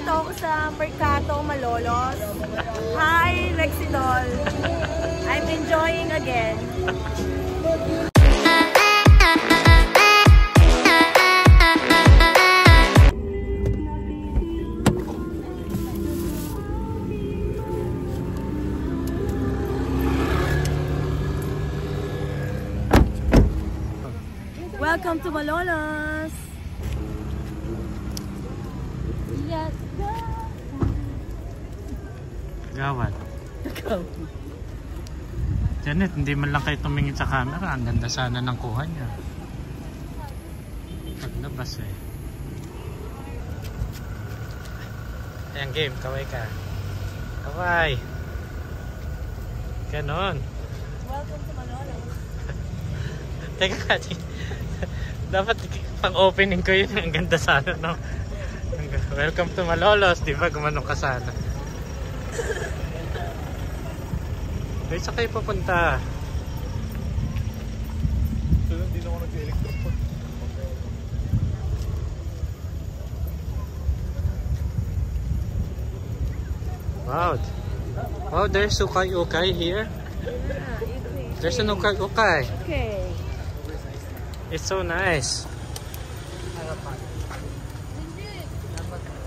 nandito ako sa Mercato Malolos. Hi, Rexidol. I'm enjoying again. Welcome to Malolos. Yes, go. Gawad. Janet, hindi man lang kayo tumingin sa camera. Ang ganda sana ng kuha niya. Paglabas eh. Ayan game, kaway ka. Kaway. Ganon. Welcome to Malolos. Teka Kati. Dapat pang opening ko yun. Ang ganda sana, no? Welcome to Malolos. Diba? Gumanong ka sana. Ay, saan kayo papunta? Hindi na ako nag-electro. Wow. Wow, there's ukay-ukay here. There's an ukay-ukay. Okay. It's so nice.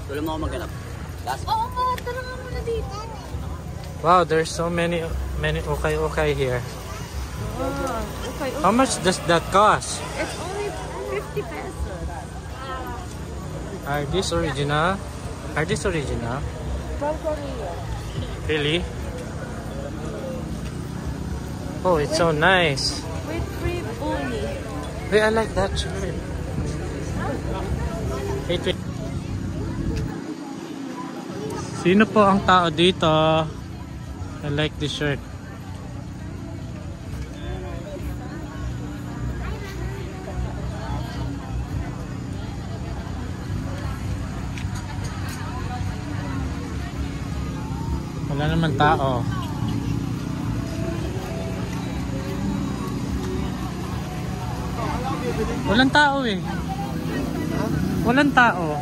Tuloy mo ako maghanap. Oo nga, tara nga muna dito. Wow, there's so many ukay-ukay here. Okay. How much does that cost? It's only 50 pesos. Are these original? Are these original? From Korea. Really? Oh, it's so nice. With free uni. Wait, I like that shirt. Wait, wait. Sino po ang tao dito? I like this shirt. Wala naman tao. Walang tao eh. Walang tao.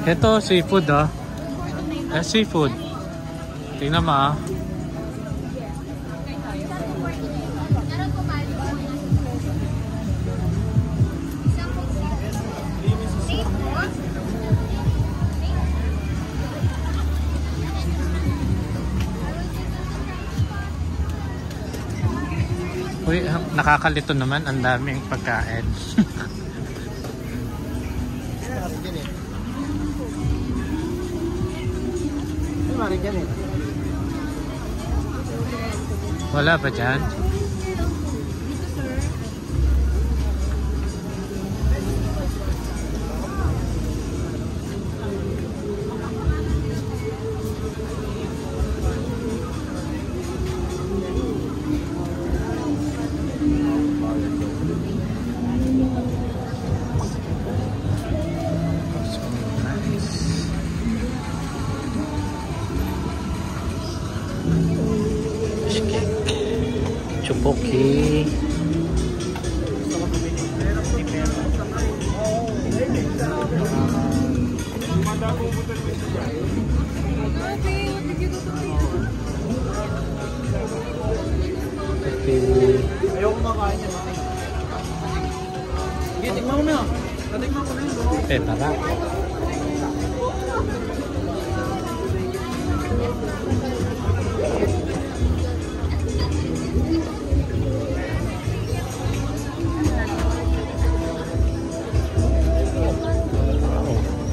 Ito seafood ah. Seafood. Tingnan mo ah. Uy, nakakalito naman, ang daming pagkain. Wala pa dyan? Chupoki. Ayoko kumakain yan. Sige, tingnan mo na. Natingnan ko na yun. Tara.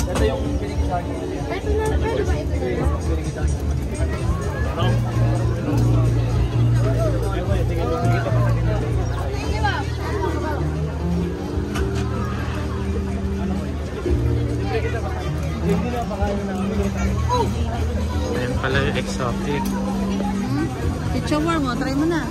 Ito yung binigyan. Ito na, pwede ba ito na? Ayan pala yung exotic. Chichawar mo, try mo na.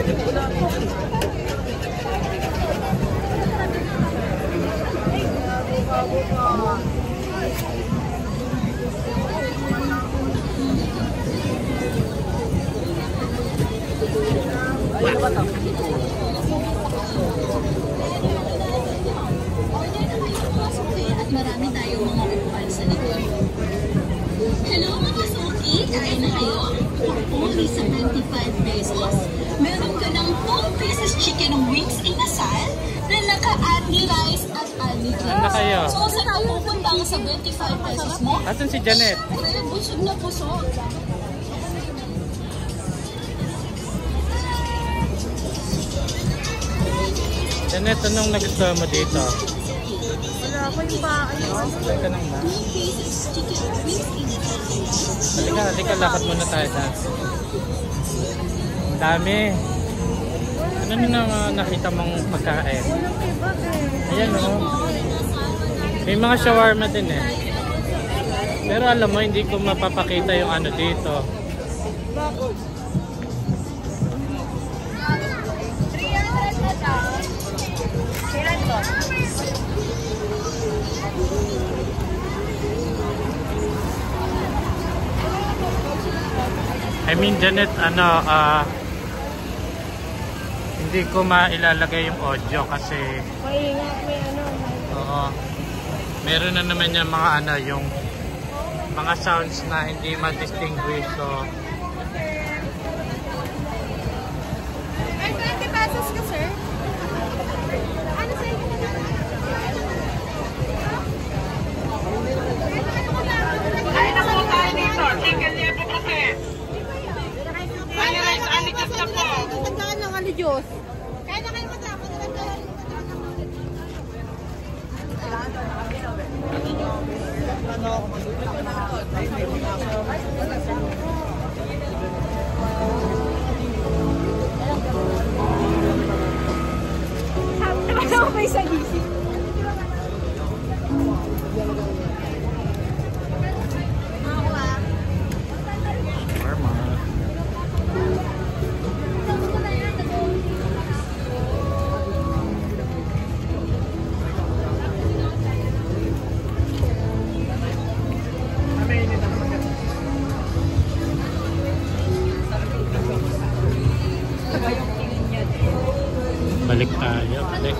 At marami tayong mga upuan sa likod. Hello mga suki! Kain na kayo? For only 75 pesos, meron ka ng 4 pieces chicken wings inasal na naka-add ni rice at ani Ano kayo? So, saan ka pupunta ang 75 pesos mo? Asan si Janet? Siyempre, busog na busog. Janet, anong nagustuhan mo dito? Wala ko yung ba, Halika nang ba? 4 pieces chicken wings inasal. Halika, lakad muna tayo dyan. Ang dami. Ano na nakita mong pagkain? walang iba eh. Ayan o. May mga shawarma din eh. Pero alam mo, hindi ko mapapakita yung ano dito. Bakit? 300 na daw. Kailan to? I mean, Janet, hindi ko mailalagay yung audio kasi Maingat, may ano. oo, meron na naman yung mga yung mga sounds na hindi ma-distinguish. So, Ay, 20 pesos ka, sir? Ano sa'yo? Ay, naku, tayo dito. Chicken libre kasi. Ay, rice, alikot na po. Tandaan ng ano, Diyos. Kaya na kayo matapos. Ano may sagising? shawarma. Balik tayo. Balik.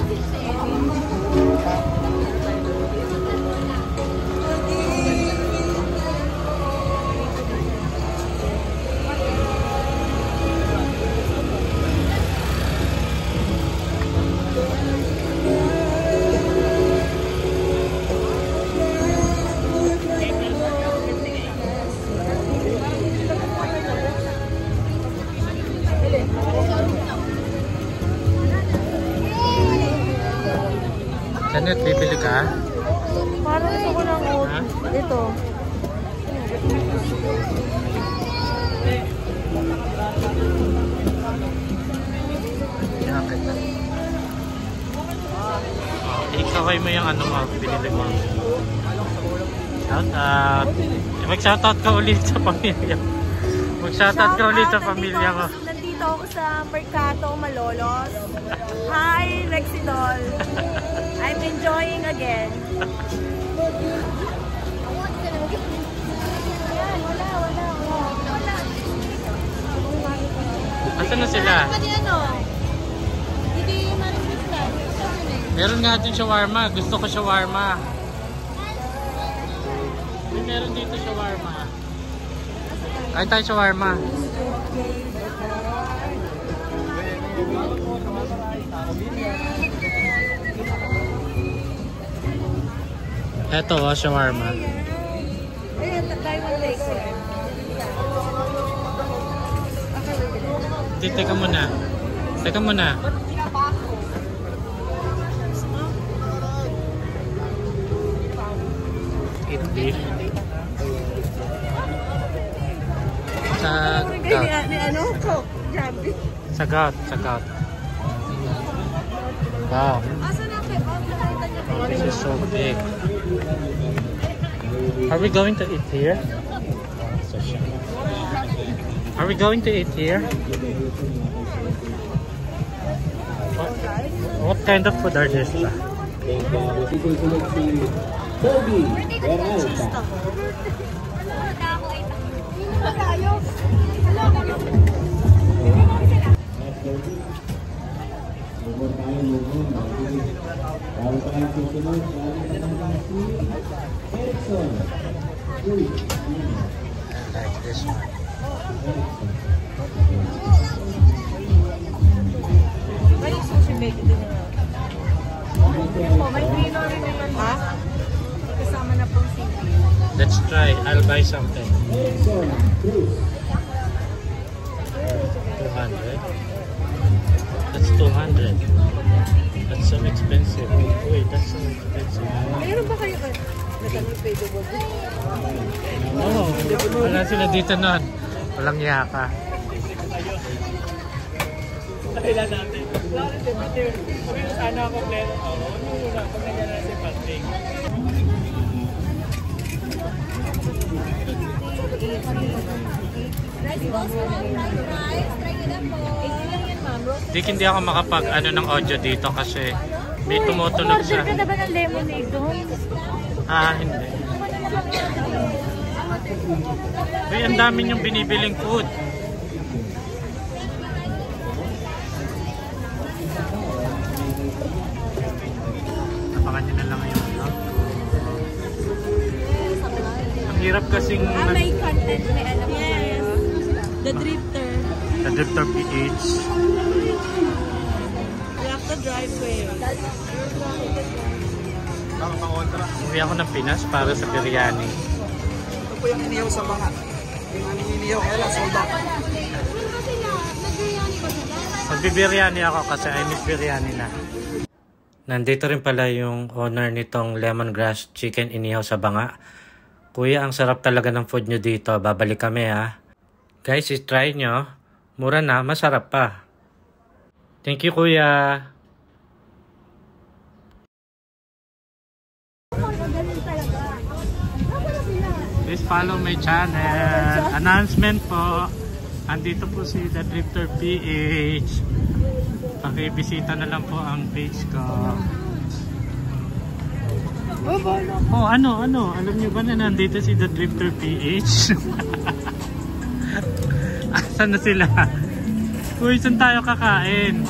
Janet, bibili ka? Parang gusto ko ng oat. Ha? Ito. Bakit? Ikaway mo yung ano mo, binili mo. Shout out. Mag-shoutout ka ulit sa pamilya. Mag-shoutout ka ulit sa pamilya mo. Nandito ako sa Mercato Malolos. Hi, Rexidol. I'm enjoying again. Wala. Asan na sila? Hindi maraming lang. Meron nga din shawarma. Gusto ko shawarma. Meron dito shawarma. Kain tayo shawarma. Eto, shawarma. Ayun, Taiwan Lake. Teka muna. Teka muna. Eat beef. Sa gout. Ni ano? Coke. Jambi. Sa gout. Sa gout. Wow. Asa na kayo? Nakita niyo po. This is so big. Are we going to eat here? Are we going to eat here? What kind of food are this? Like this one. May sushi make din na. May pino rin naman. Ha? Kasama na pong sili. Let's try. I'll buy something. 200. That's 200. That's so expensive. Wait, that's so expensive. Mayroon ba kayo? Nagkakipwede mo. Oo. Wala sila dito nun. Walang yaka. Kailan natin. Sabi mo sana ako pleno. Oo, muna. Pag nandiyan natin fasting. Hindi ako makapag ng audio dito kasi may tumutunog sa... Order ka na ba ng lemonade doon? Ah, hindi. Uy, ang dami niyong binibiling food. Napangan niyo na lang yung vlog ko. Ang hirap kasing... May content, may alam mo. Yes. The Drifter. The Drifter PH. Block the driveway. Uwi ako ng Pinas para sa biryani. Ito po yung inihaw sa mga. Yung inihaw, kaya lang sold out. Magbibiryani ako kasi I miss biryani na. Nandito rin pala yung owner nitong lemongrass chicken inihaw sa banga. Kuya, ang sarap talaga ng food nyo dito. Babalik kami ha. Guys, try nyo. Mura na, masarap pa. Thank you, kuya. Please follow my channel. Announcement po. Andito po si The Drifter PH. Pakibisita na lang po ang page ko. Oh, ano? Alam niyo ba na nandito si The Drifter PH? Asan na sila? Uy, saan tayo kakain?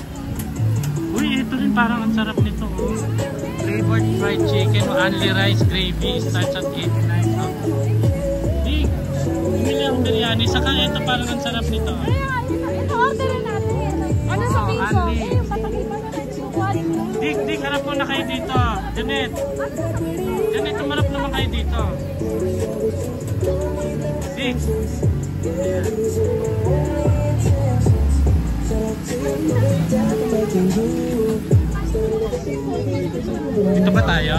Uy, ito rin parang ang sarap nito. Oh. Flavored fried chicken, only rice gravy, starts at 89. Oh. Dig, bumili akong biryani. Saka ito parang ang sarap nito. Ito, order natin. Ano sa piso? Only. Patakita na natin. Dig, harap muna kayo dito. Janet, umarap naman kayo dito. Dig. Dito ba tayo?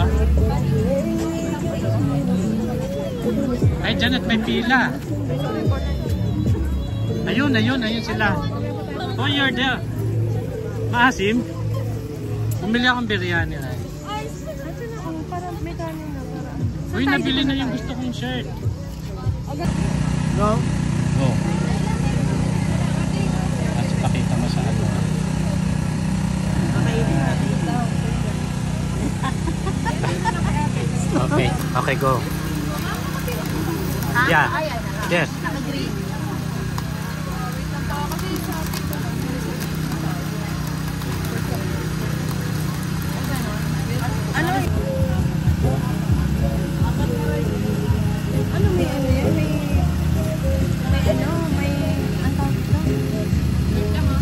Ay, Janet, may pila. Ayun sila. Oh, you're there. Maasim? Bumili akong biryani. Ay, ito na ako. Parang may kanin na. Uy, nabili na yung gusto kong shirt. No? Oh. Kasi pakita mo sa ano. Okay, go. Yeah. Yes.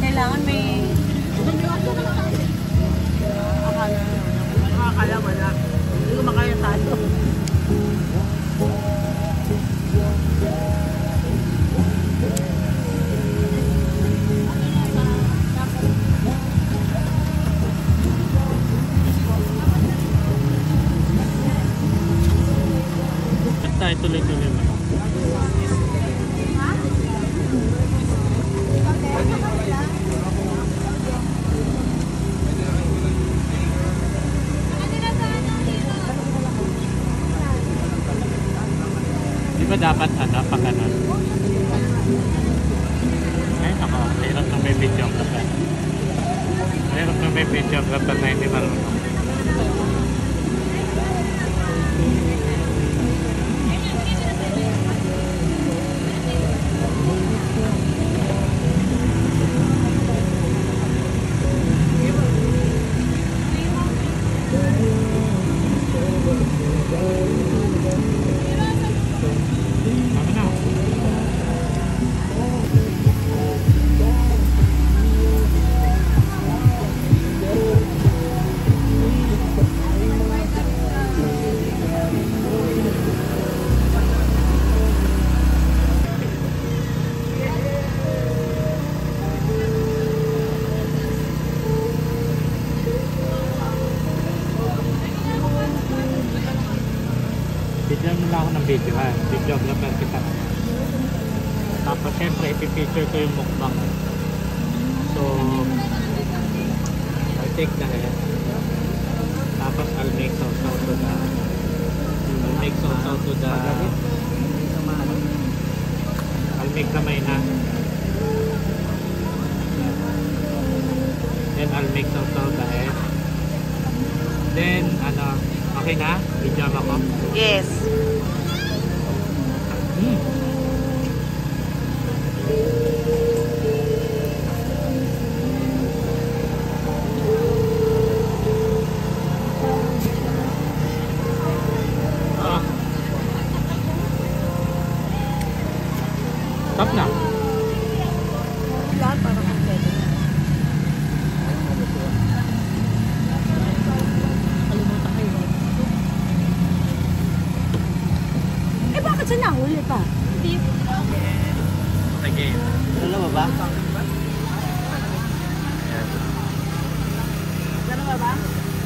Kailangan may... Akala wala. Hindi ko makaya tayo. Tayo tuloy-tuloy mo. Di ba dapat pag ganun? Ay, ako. Mahirap na may video ang kapal. Mahirap na may videographer na hindi marunong. Bigyan mo lang ako ng video ha. Videographer kita. Tapos syempre ipipicture ko yung mukbang. So I'll take the head. Tapos I'll make sausaw to the I'll make kamay na. Then I'll make sausaw the head. Then okay na? Video ako? Yes. Stop na. Lahat para kompleto. Eh bakit siya nahuli pa? Sige. Dalawa ba? Dalawa ba?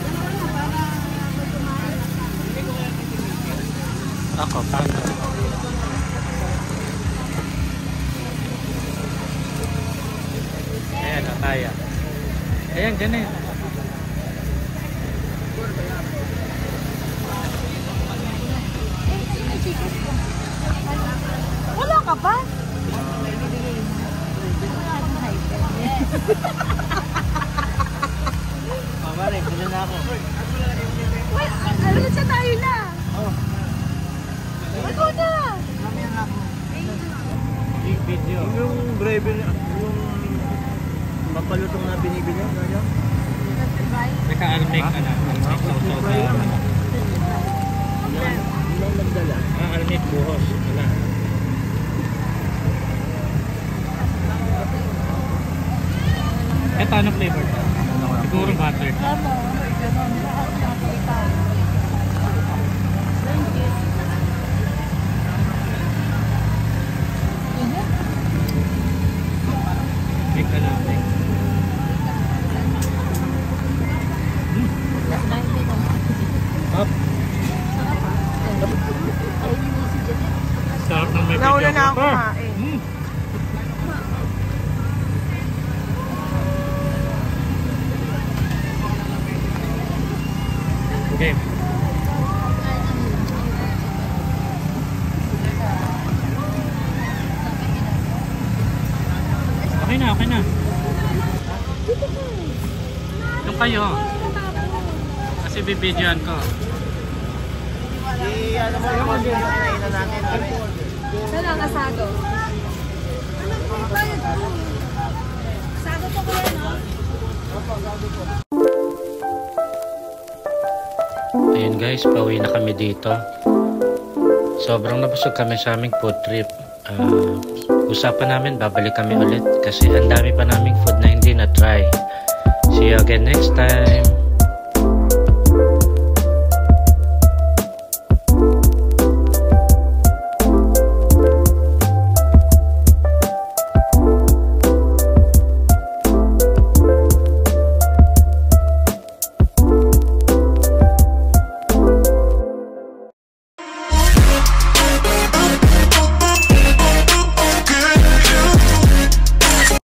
Dalawa na para tumahan. Ako, paano? Ayan, kaya. Ayan, ganun. Wala ka pa? Mama rin, pila na ako. Wait, ano siya tayo na? Ako na! Big video. Yung breve na, yung mapalutong na binibili niya, gano'n? Naka-almake ka na. Almake sausaw tayo. Yung nagdala. Almake buhos. Wala. Ito, ano flavor to? Siguro butter. Make ka lang. Up. Sarap ng may Nauna na ako videographer. kumain. Okay. Okay na, okay na. Yung kayo. Kasi bibidyoan ko. Ano mo yung kinainan natin? Saan ang asado? Asado to ko yan, no? Ayun guys, pauwi na kami dito. Sobrang nabusog kami sa aming food trip. Usapan namin babalik kami ulit kasi ang dami pa naming food na hindi na try. See you again next time.